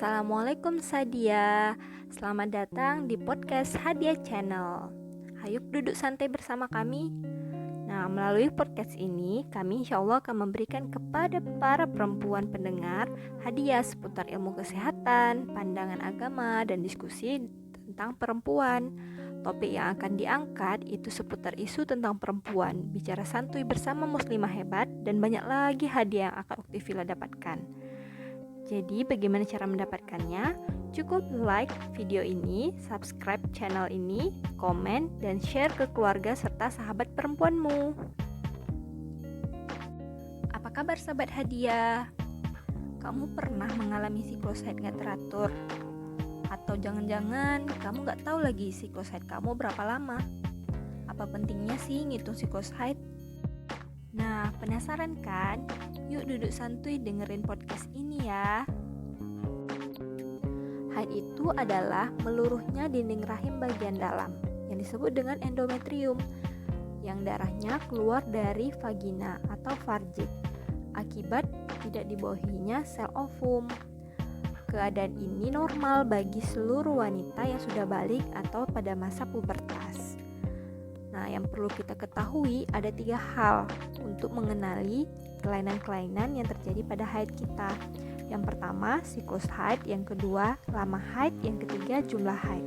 Assalamualaikum Sadia. Selamat datang di podcast Hadiah Channel. Ayo duduk santai bersama kami. Nah, melalui podcast ini, kami insya Allah akan memberikan kepada para perempuan pendengar hadiah seputar ilmu kesehatan, pandangan agama, dan diskusi tentang perempuan. Topik yang akan diangkat itu seputar isu tentang perempuan, bicara santuy bersama muslimah hebat, dan banyak lagi hadiah yang akan Uktifila dapatkan. Jadi bagaimana cara mendapatkannya? Cukup like video ini, subscribe channel ini, komen, dan share ke keluarga serta sahabat perempuanmu. Apa kabar sahabat hadiah? Kamu pernah mengalami siklus haid gak teratur? Atau jangan-jangan kamu gak tahu lagi siklus haid kamu berapa lama? Apa pentingnya sih ngitung siklus haid? Nah, penasaran kan? Yuk duduk santuy dengerin podcast ini ya. Haid itu adalah meluruhnya dinding rahim bagian dalam yang disebut dengan endometrium, yang darahnya keluar dari vagina atau farji akibat tidak dibawahinya sel ovum. Keadaan ini normal bagi seluruh wanita yang sudah balik atau pada masa pubertas. Nah, yang perlu kita ketahui ada 3 hal untuk mengenali kelainan-kelainan yang terjadi pada haid kita. Yang pertama, siklus haid. Yang kedua, lama haid. Yang ketiga, jumlah haid.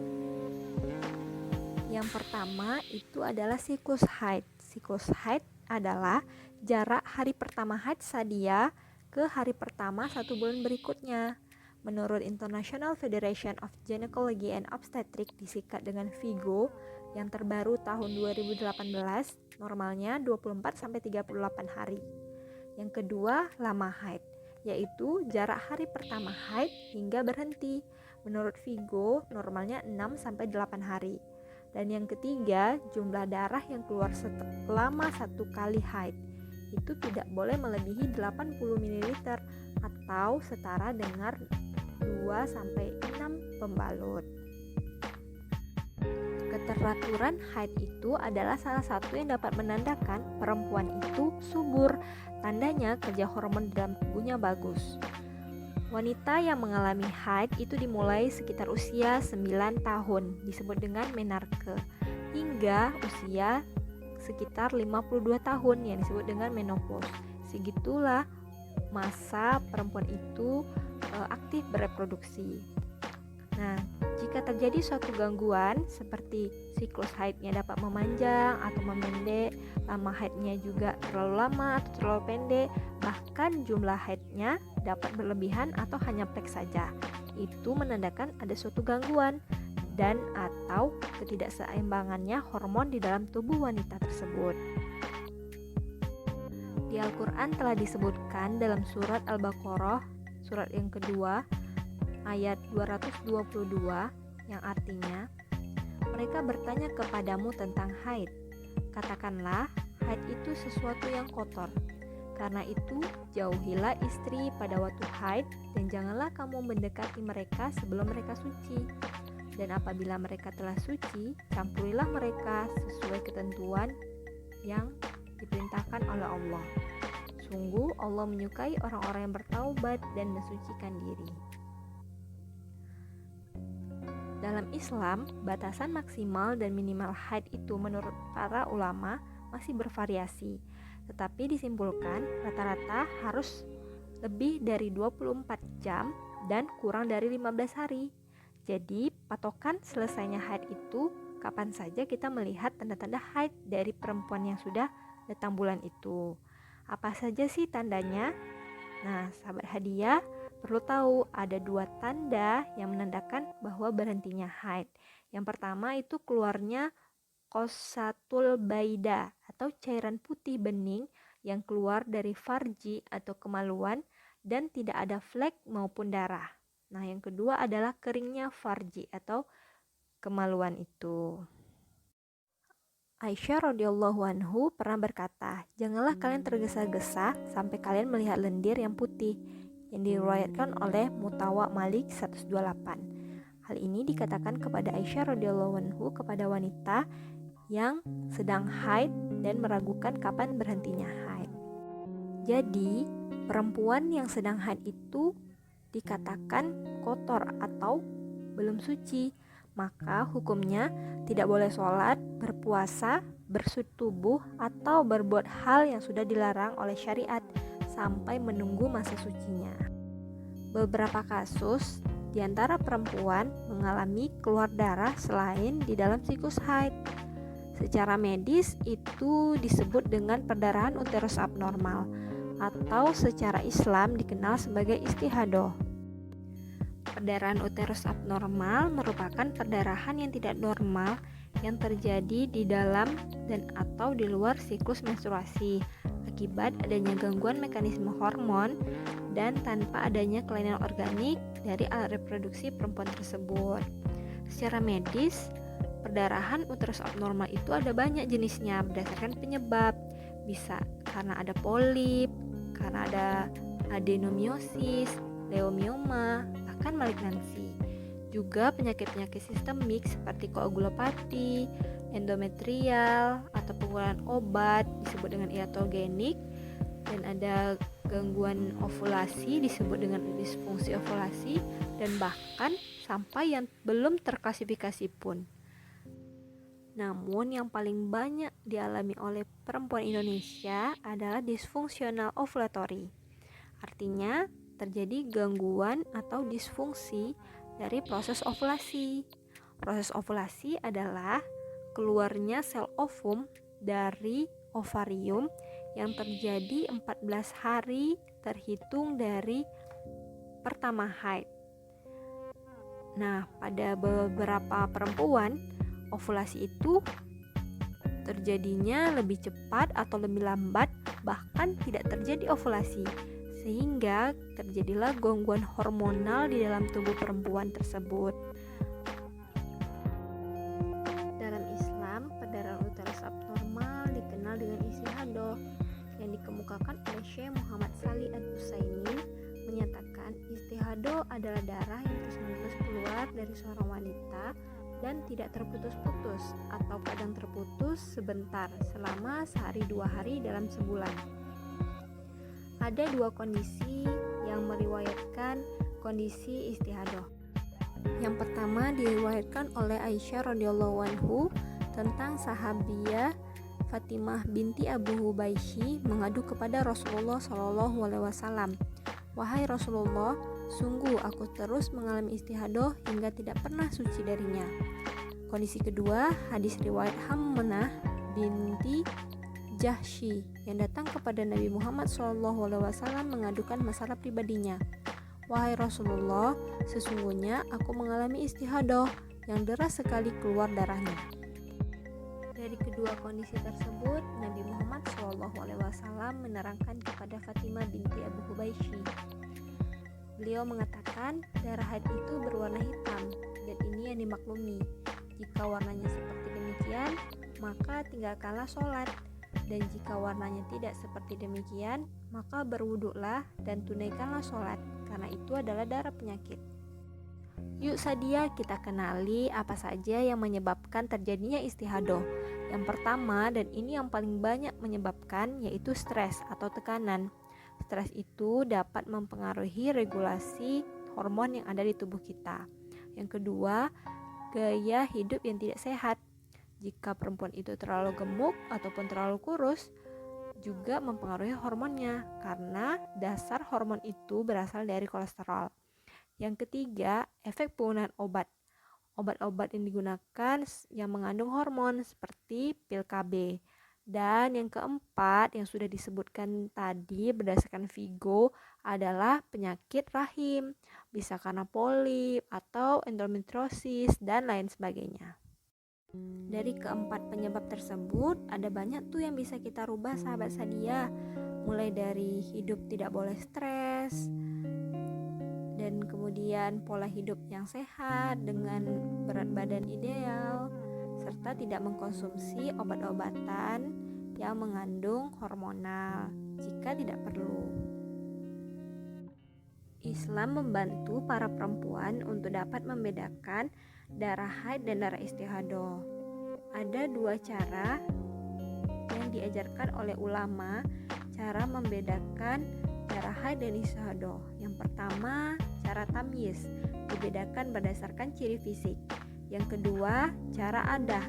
Yang pertama itu adalah siklus haid. Siklus haid adalah jarak hari pertama haid Sadia ke hari pertama 1 bulan berikutnya. Menurut International Federation of Gynecology and Obstetrics disingkat dengan FIGO, yang terbaru tahun 2018, normalnya 24-38 hari. Yang kedua, lama haid, yaitu jarak hari pertama haid hingga berhenti. Menurut FIGO, normalnya 6-8 hari. Dan yang ketiga, jumlah darah yang keluar selama 1 kali haid itu tidak boleh melebihi 80 ml atau setara dengan 2-6 pembalut. Keteraturan haid itu adalah salah satu yang dapat menandakan perempuan itu subur. Tandanya kerja hormon dalam tubuhnya bagus. Wanita yang mengalami haid itu dimulai sekitar usia 9 tahun, disebut dengan menarke, hingga usia sekitar 52 tahun yang disebut dengan menopause. Segitulah masa perempuan itu aktif bereproduksi. Nah, jika terjadi suatu gangguan seperti siklus haidnya dapat memanjang atau memendek, lama haidnya juga terlalu lama atau terlalu pendek, bahkan jumlah haidnya dapat berlebihan atau hanya plek saja, itu menandakan ada suatu gangguan dan atau ketidakseimbangannya hormon di dalam tubuh wanita tersebut. Di Al-Quran telah disebutkan dalam surat Al-Baqarah, surat yang kedua, ayat 222, yang artinya, mereka bertanya kepadamu tentang haid. Katakanlah, haid itu sesuatu yang kotor. Karena itu, jauhilah istri pada waktu haid dan janganlah kamu mendekati mereka sebelum mereka suci. Dan apabila mereka telah suci, campurilah mereka sesuai ketentuan yang diperintahkan oleh Allah. Sungguh Allah menyukai orang-orang yang bertaubat dan mensucikan diri. Dalam Islam, batasan maksimal dan minimal haid itu menurut para ulama masih bervariasi, tetapi disimpulkan rata-rata harus lebih dari 24 jam dan kurang dari 15 hari. Jadi, patokan selesainya haid itu kapan saja kita melihat tanda-tanda haid dari perempuan yang sudah datang bulan itu. Apa saja sih tandanya? Nah, sahabat hadiah, perlu tahu ada 2 tanda yang menandakan bahwa berhentinya haid. Yang pertama itu keluarnya qosatul baida atau cairan putih bening yang keluar dari farji atau kemaluan dan tidak ada flek maupun darah. Nah, yang kedua adalah keringnya farji atau kemaluan itu. Aisyah radhiyallahu anhu pernah berkata, janganlah kalian tergesa-gesa sampai kalian melihat lendir yang putih, yang diriwayatkan oleh Mutawa Malik 128. Hal ini dikatakan kepada Aisyah radhiyallahu anhu kepada wanita yang sedang haid dan meragukan kapan berhentinya haid. Jadi, perempuan yang sedang haid itu dikatakan kotor atau belum suci, maka hukumnya tidak boleh sholat, berpuasa, bersuci tubuh, atau berbuat hal yang sudah dilarang oleh syariat sampai menunggu masa sucinya. Beberapa kasus di antara perempuan mengalami keluar darah selain di dalam siklus haid. Secara medis itu disebut dengan perdarahan uterus abnormal atau secara Islam dikenal sebagai istihadah. Perdarahan uterus abnormal merupakan perdarahan yang tidak normal yang terjadi di dalam dan atau di luar siklus menstruasi akibat adanya gangguan mekanisme hormon dan tanpa adanya kelainan organik dari alat reproduksi perempuan tersebut. Secara medis, perdarahan uterus abnormal itu ada banyak jenisnya berdasarkan penyebab. Bisa karena ada polip, karena ada adenomiosis, leomioma, bahkan malignansi. Juga penyakit-penyakit sistemik seperti koagulopati, endometrial, atau penggunaan obat disebut dengan iatrogenik, dan ada gangguan ovulasi disebut dengan disfungsi ovulasi, dan bahkan sampai yang belum terklasifikasi pun. Namun yang paling banyak dialami oleh perempuan Indonesia adalah disfungsional ovulatory. Artinya terjadi gangguan atau disfungsi dari proses ovulasi. Proses ovulasi adalah keluarnya sel ovum dari ovarium yang terjadi 14 hari terhitung dari pertama haid. Nah, pada beberapa perempuan, ovulasi itu terjadinya lebih cepat atau lebih lambat, bahkan tidak terjadi ovulasi, sehingga terjadilah gangguan hormonal di dalam tubuh perempuan tersebut. Dalam Islam, perdarahan uterus abnormal dikenal dengan istihadah yang dikemukakan oleh Syekh Muhammad Shalih Al-Utsaimin, menyatakan istihadah adalah darah yang terus-menerus keluar dari seorang wanita dan tidak terputus-putus atau kadang terputus sebentar selama sehari 2 hari dalam sebulan. Ada 2 kondisi yang meriwayatkan kondisi istihadah. Yang pertama diriwayatkan oleh Aisyah radhiyallahu anhu tentang sahabiah Fatimah binti Abu Hubaisy mengadu kepada Rasulullah SAW, "Wahai Rasulullah, sungguh aku terus mengalami istihadah hingga tidak pernah suci darinya." Kondisi kedua, hadis riwayat Hamnah binti Jahsy yang datang kepada Nabi Muhammad SAW mengadukan masalah pribadinya. "Wahai Rasulullah, sesungguhnya aku mengalami istihadah yang deras sekali keluar darahnya." Dari kedua kondisi tersebut, Nabi Muhammad SAW menerangkan kepada Fatimah binti Abu Hubaisy. Beliau mengatakan darah haid itu berwarna hitam, dan ini yang dimaklumi. Jika warnanya seperti demikian, maka tinggalkanlah sholat. Dan jika warnanya tidak seperti demikian, maka berwuduklah dan tunaikanlah sholat, karena itu adalah darah penyakit. Yuk sadia kita kenali apa saja yang menyebabkan terjadinya istihadah. Yang pertama, dan ini yang paling banyak menyebabkan, yaitu stres atau tekanan. Stres itu dapat mempengaruhi regulasi hormon yang ada di tubuh kita. Yang kedua, gaya hidup yang tidak sehat. Jika perempuan itu terlalu gemuk ataupun terlalu kurus, juga mempengaruhi hormonnya karena dasar hormon itu berasal dari kolesterol. Yang ketiga, efek penggunaan obat. Obat-obat yang digunakan yang mengandung hormon seperti pil KB. Dan yang keempat yang sudah disebutkan tadi berdasarkan Vigo adalah penyakit rahim, bisa karena polip atau endometriosis dan lain sebagainya. Dari keempat penyebab tersebut, ada banyak tuh yang bisa kita rubah sahabat sadia. Mulai dari hidup tidak boleh stres, dan kemudian pola hidup yang sehat dengan berat badan ideal, serta tidak mengkonsumsi obat-obatan yang mengandung hormonal jika tidak perlu. Islam membantu para perempuan untuk dapat membedakan darah haid dan darah istihadah. Ada 2 cara yang diajarkan oleh ulama cara membedakan darah haid dan istihadah. Yang pertama, secara tamyiz, dibedakan berdasarkan ciri fisik. Yang kedua, cara adah,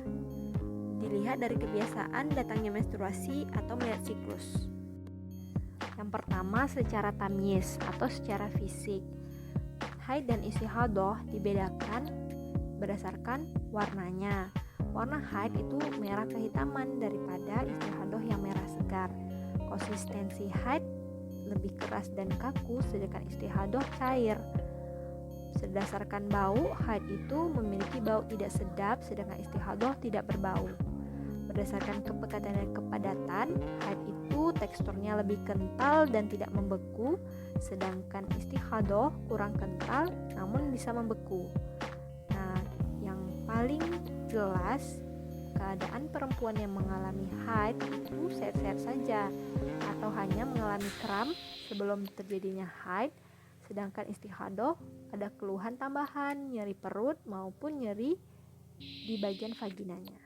dilihat dari kebiasaan datangnya menstruasi atau melihat siklus. Yang pertama, secara tamyiz atau secara fisik. Haid dan istihadah dibedakan berdasarkan warnanya. Warna haid itu merah kehitaman daripada istihadah yang merah segar. Konsistensi haid lebih keras dan kaku, sedangkan istihadah cair. Berdasarkan bau, haid itu memiliki bau tidak sedap, sedangkan istihadah tidak berbau. Berdasarkan kepekatan dan kepadatan, haid itu teksturnya lebih kental dan tidak membeku, sedangkan istihadah kurang kental namun bisa membeku. Nah, yang paling jelas keadaan perempuan yang mengalami haid itu sehat-sehat saja atau hanya mengalami kram sebelum terjadinya haid, sedangkan istihadah ada keluhan tambahan, nyeri perut maupun nyeri di bagian vaginanya.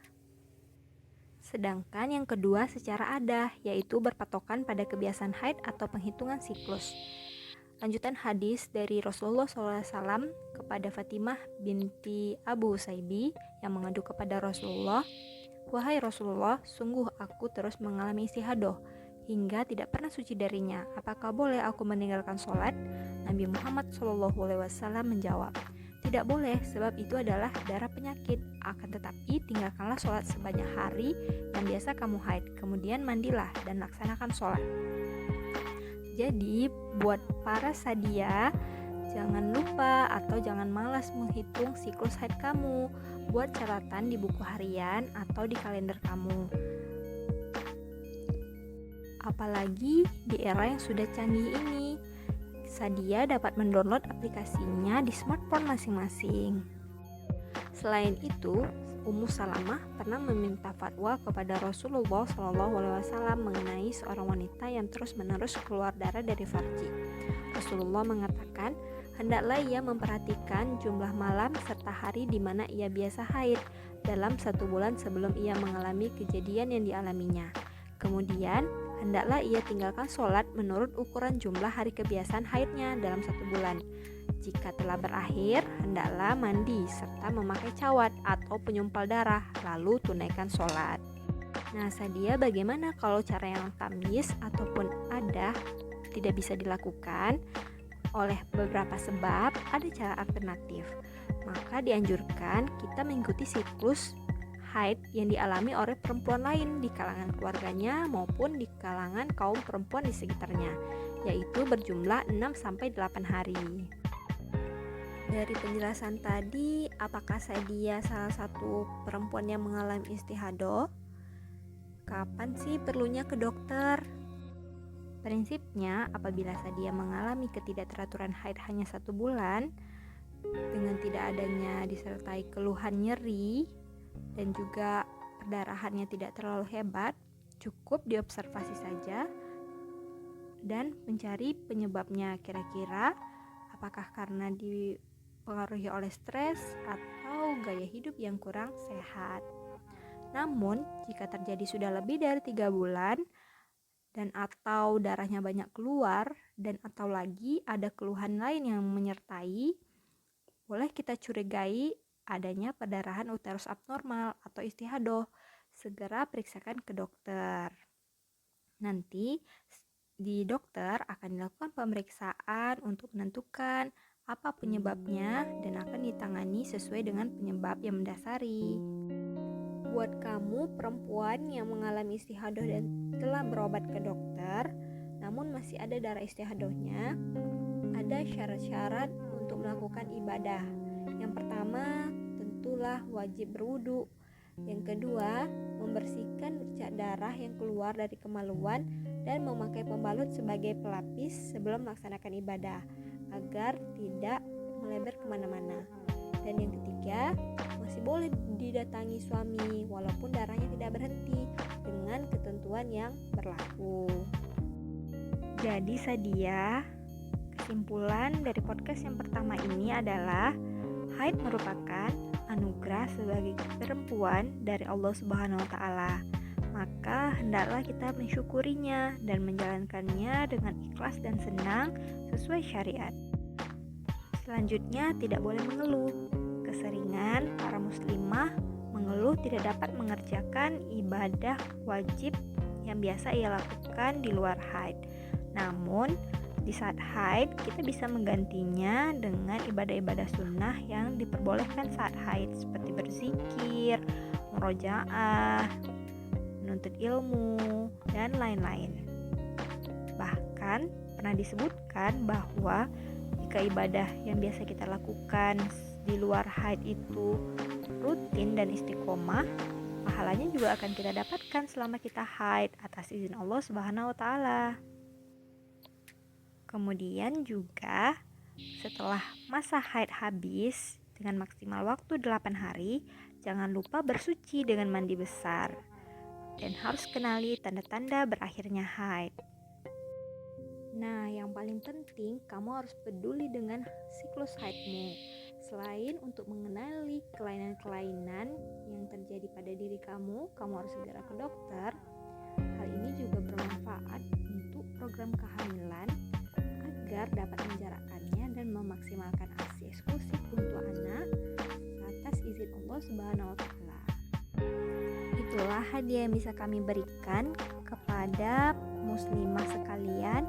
Sedangkan yang kedua secara adah, yaitu berpatokan pada kebiasaan haid atau penghitungan siklus. Lanjutan hadis dari Rasulullah SAW kepada Fatimah binti Abu Husaybi yang mengadu kepada Rasulullah, "Wahai Rasulullah, sungguh aku terus mengalami istihadah hingga tidak pernah suci darinya. Apakah boleh aku meninggalkan sholat?" Nabi Muhammad SAW menjawab, "Tidak boleh, sebab itu adalah darah penyakit. Akan tetapi tinggalkanlah sholat sebanyak hari yang biasa kamu haid, kemudian mandilah dan laksanakan sholat." Jadi buat para sadia, jangan lupa atau jangan malas menghitung siklus haid kamu. Buat catatan di buku harian atau di kalender kamu. Apalagi di era yang sudah canggih ini, sadia dapat mendownload aplikasinya di smartphone masing-masing. Selain itu, Ummu Salamah pernah meminta fatwa kepada Rasulullah SAW mengenai seorang wanita yang terus-menerus keluar darah dari farji. Rasulullah mengatakan, hendaklah ia memperhatikan jumlah malam serta hari di mana ia biasa haid dalam 1 bulan sebelum ia mengalami kejadian yang dialaminya. Kemudian, hendaklah ia tinggalkan sholat menurut ukuran jumlah hari kebiasaan haidnya dalam 1 bulan. Jika telah berakhir, hendaklah mandi serta memakai cawat atau penyumpal darah, lalu tunaikan sholat. Nah, sadia bagaimana kalau cara yang tamyiz ataupun adah tidak bisa dilakukan? Oleh beberapa sebab, ada cara alternatif. Maka dianjurkan kita mengikuti siklus haid yang dialami oleh perempuan lain di kalangan keluarganya maupun di kalangan kaum perempuan di sekitarnya, yaitu berjumlah 6-8 hari. Dari penjelasan tadi, apakah sadia salah satu perempuan yang mengalami istihadah? Kapan sih perlunya ke dokter? Prinsipnya, apabila sadia mengalami ketidakteraturan haid hanya 1 bulan, dengan tidak adanya disertai keluhan nyeri, dan juga perdarahannya tidak terlalu hebat, cukup diobservasi saja dan mencari penyebabnya. Kira-kira apakah karena dipengaruhi oleh stres atau gaya hidup yang kurang sehat. Namun, jika terjadi sudah lebih dari 3 bulan dan atau darahnya banyak keluar dan atau lagi ada keluhan lain yang menyertai, boleh kita curigai adanya perdarahan uterus abnormal atau istihadah. Segera periksakan ke dokter. Nanti di dokter akan dilakukan pemeriksaan untuk menentukan apa penyebabnya dan akan ditangani sesuai dengan penyebab yang mendasari. Buat kamu perempuan yang mengalami istihadah dan telah berobat ke dokter, namun masih ada darah istihadahnya, ada syarat-syarat untuk melakukan ibadah. Yang pertama, tentulah wajib berwudu. Yang kedua, membersihkan bercak darah yang keluar dari kemaluan dan memakai pembalut sebagai pelapis sebelum melaksanakan ibadah agar tidak melebar kemana-mana. Dan yang ketiga, masih boleh didatangi suami walaupun darahnya tidak berhenti dengan ketentuan yang berlaku. Jadi sadia, kesimpulan dari podcast yang pertama ini adalah haid merupakan anugerah sebagai perempuan dari Allah Subhanahu wa Ta'ala. Maka hendaklah kita mensyukurinya dan menjalankannya dengan ikhlas dan senang sesuai syariat. Selanjutnya, tidak boleh mengeluh. Keseringan para muslimah mengeluh tidak dapat mengerjakan ibadah wajib yang biasa ia lakukan di luar haid. Namun, di saat haid kita bisa menggantinya dengan ibadah-ibadah sunnah yang diperbolehkan saat haid, seperti berzikir, murojaah, menuntut ilmu, dan lain-lain. Bahkan pernah disebutkan bahwa jika ibadah yang biasa kita lakukan di luar haid itu rutin dan istiqomah, pahalanya juga akan kita dapatkan selama kita haid atas izin Allah Subhanahu wa taala. Kemudian juga setelah masa haid habis dengan maksimal waktu 8 hari, jangan lupa bersuci dengan mandi besar dan harus kenali tanda-tanda berakhirnya haid. Nah, yang paling penting, kamu harus peduli dengan siklus haidmu. Selain untuk mengenali kelainan-kelainan yang terjadi pada diri kamu harus segera ke dokter. Hal ini juga bermanfaat untuk program kehamilan agar dapat menjarakkannya dan memaksimalkan ASI eksklusif untuk anak atas izin Allah Subhanahu wa taala. Itulah hadiah yang bisa kami berikan kepada muslimah sekalian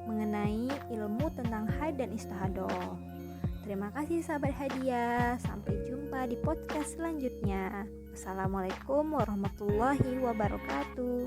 mengenai ilmu tentang haid dan istihadah. Terima kasih sahabat hadiah. Sampai jumpa di podcast selanjutnya. Wassalamualaikum warahmatullahi wabarakatuh.